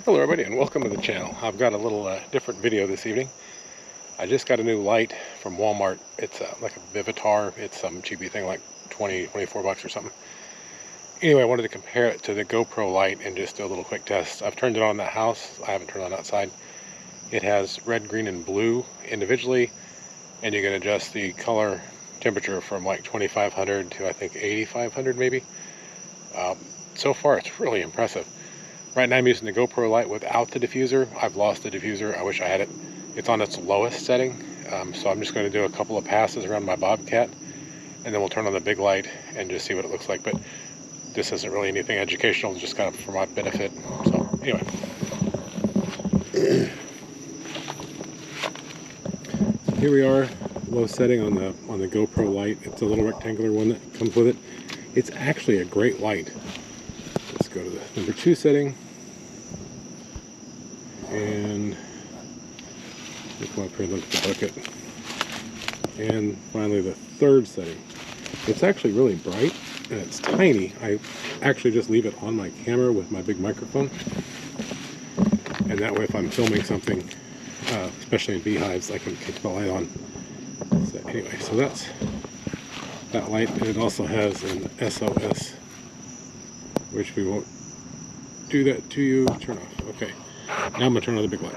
Hello everybody and welcome to the channel. I've got a little different video this evening. I just got a new light from Walmart. It's like a Vivitar. It's some cheapy thing like 24 bucks or something. Anyway, I wanted to compare it to the GoPro light and just do a little quick test. I've turned it on in the house. I haven't turned it on outside. It has red, green, and blue individually, and you can adjust the color temperature from like 2500 to I think 8500 maybe. So far it's really impressive. Right now I'm using the GoPro light without the diffuser. I've lost the diffuser. I wish I had it. It's on its lowest setting. So I'm just going to do a couple of passes around my Bobcat, and then we'll turn on the big light and just see what it looks like. But this isn't really anything educational, just kind of for my benefit. So anyway. Here we are, low setting on the GoPro light. It's a little rectangular one that comes with it. It's actually a great light. Let's go to the number 2 setting. And just want to look at the bucket. And finally the 3rd setting. It's actually really bright and it's tiny. I actually just leave it on my camera with my big microphone. And that way if I'm filming something, especially in beehives, I can kick the light on. So anyway, so that's that light. And it also has an SOS, which we won't do that to you. Turn off. Okay. Now I'm going to turn on the big light.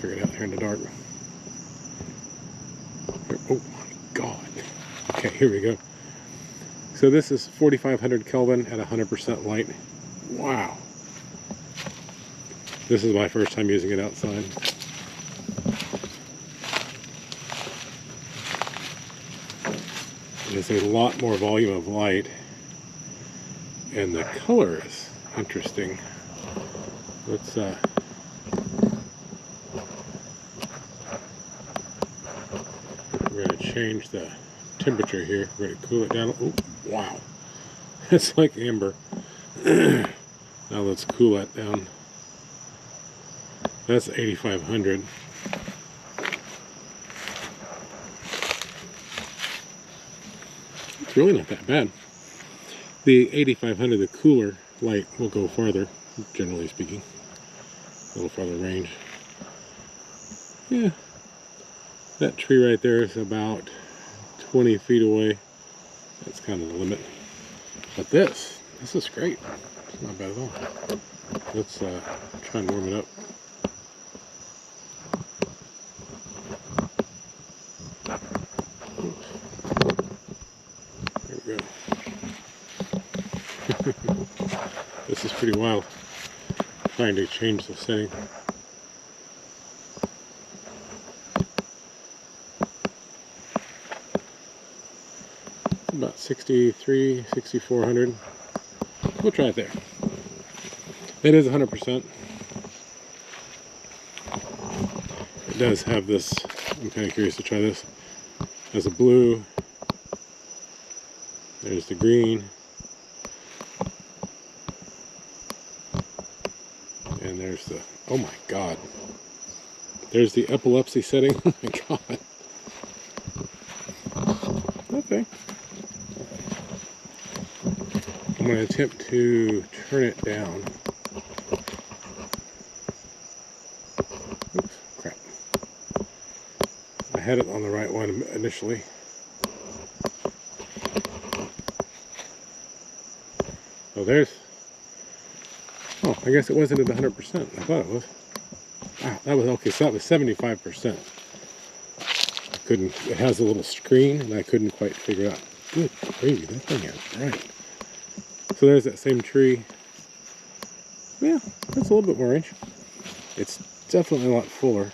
Figure it out here in the dark. Oh my God. Okay, here we go. So this is 4500 Kelvin at 100% light. Wow. This is my first time using it outside. There's a lot more volume of light. And the color is interesting. Let's we're going to change the temperature here. We're going to cool it down. Oh, wow. It's like amber. Now let's cool that down. That's 8500. It's really not that bad. The 8500, the cooler light, will go farther, generally speaking. A little farther range. Yeah. That tree right there is about 20 feet away. That's kind of the limit. But this is great. It's not bad at all. Let's try and warm it up. There we go. This is pretty wild. Trying to change the setting. It's about 6400. We'll try it there. It is 100%. It does have this. I'm kind of curious to try this. It has a blue. There's the green. And there's the, oh my God. There's the epilepsy setting. Oh my God. Okay. I'm going to attempt to turn it down. Oops, crap. I had it on the right one initially. Oh, there's, oh, I guess it wasn't at 100%. I thought it was. Wow, that was okay. So that was 75%. I couldn't. It has a little screen, and I couldn't quite figure out. Good gravy, that thing is bright. So there's that same tree. Yeah, that's a little bit more range. It's definitely a lot fuller.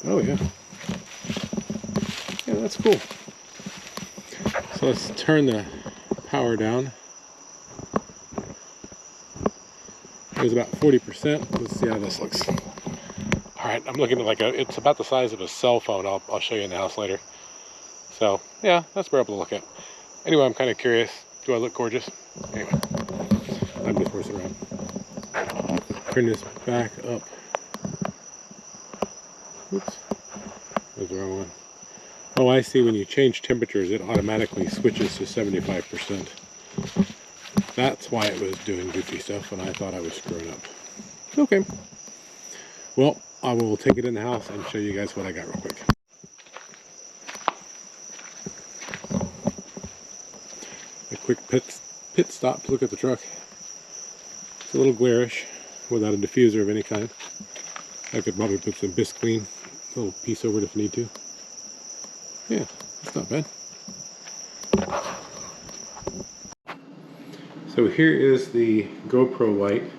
Oh yeah. Yeah, that's cool. So let's turn the power down. It was about 40%. Let's see how this looks. Alright, I'm looking at like it's about the size of a cell phone. I'll show you in the house later. So, yeah, that's bearable to look at. Anyway, I'm kind of curious. Do I look gorgeous? Anyway, I'm just horsing around. Turn this back up. Oops. That was the wrong one. Oh, I see. When you change temperatures, it automatically switches to 75%. That's why it was doing goofy stuff when I thought I was screwing up. Okay. Well, I will take it in the house and show you guys what I got real quick. A quick pit stop to look at the truck. It's a little glarish without a diffuser of any kind. I could probably put some Bisclean, a little piece over it if need to. Yeah, it's not bad. So here is the GoPro light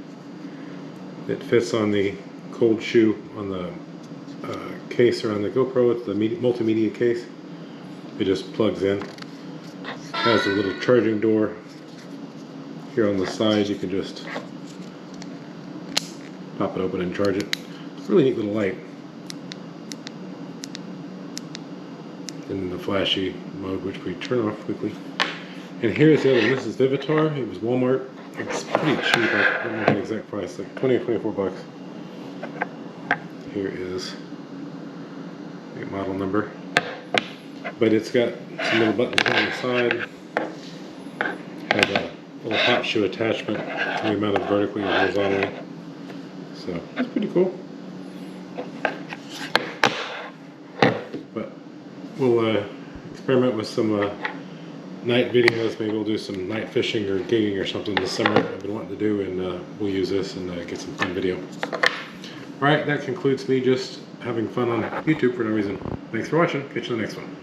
that fits on the cold shoe on the case around the GoPro. It's the multimedia case. It just plugs in. Has a little charging door here on the side. You can just pop it open and charge it. Really neat little light. In the flashy mode, which we turn off quickly. And here's the other one. This is Vivitar. It was Walmart. It's pretty cheap. I don't know the exact price, like 20 or 24 bucks. Here is the model number. But it's got some little buttons on the side. Has a little hot shoe attachment. Can be mounted vertically or horizontally. So that's pretty cool. But we'll experiment with some night videos. Maybe we'll do some night fishing or gigging or something this summer. I've been wanting to do, and we'll use this and get some fun video. Alright, that concludes me just having fun on YouTube for no reason. Thanks for watching. Catch you in the next one.